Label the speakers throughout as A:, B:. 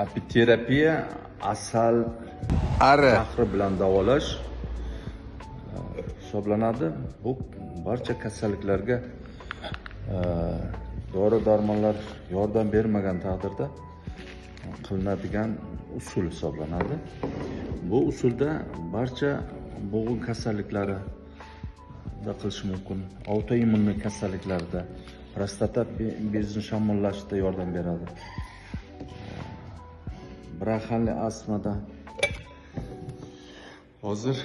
A: Apiterapiya asal zahri bilan davolash hisoblanadi. Bu barcha kasalliklarga dori darmonlar yordam bermagan taqdirda qilinadigan usul hisoblanadi. Bu usulda barcha bo'g'in kasalliklari da qilish mumkin. Autoimmun kasalliklarda, prostata bezini shamollashda yordam beradi. Bronxial astmada hozir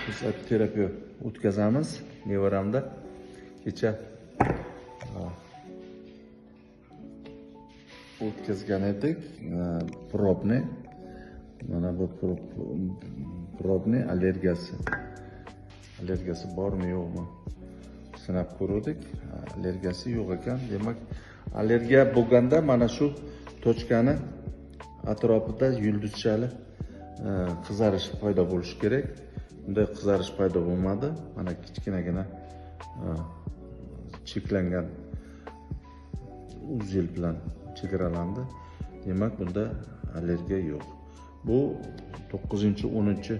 A: biz terapiya o'tkazamiz. Nevaramda kecha o'tkazgan edik. Probni, mana bu probni allergiyasi bormi yo'qmi sinab ko'rdik. Allergiyasi yo'q ekan. Demak, allergiya bo'lganda mana shu tochkani atrofida yulduzchali qizarish paydo bo'lishi kerak. Bunday qizarish paydo bo'lmadi. Mana kichkinagina cheklangan uzil bilan chegaralandi. Demak, bunda allergiya yo'q. Bu 9-10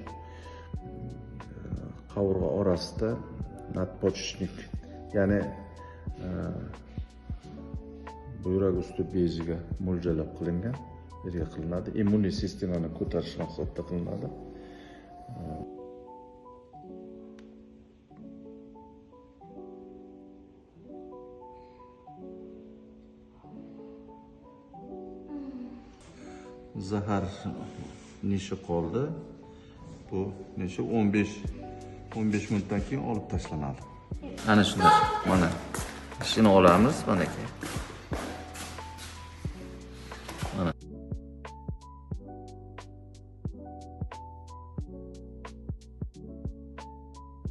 A: qovurg'a orasida nadpochnik, ya'ni buyrak usti beziga mo'ljallab qilingan yerga qilinadi. Immuniy sistemani ko'tarish maqsadida qilinadi. Zahar nishi qoldi. Bu nishi 15 minutdan keyin olib tashlanadi. Ana shunday. Mana ishini olamiz, mana keyin.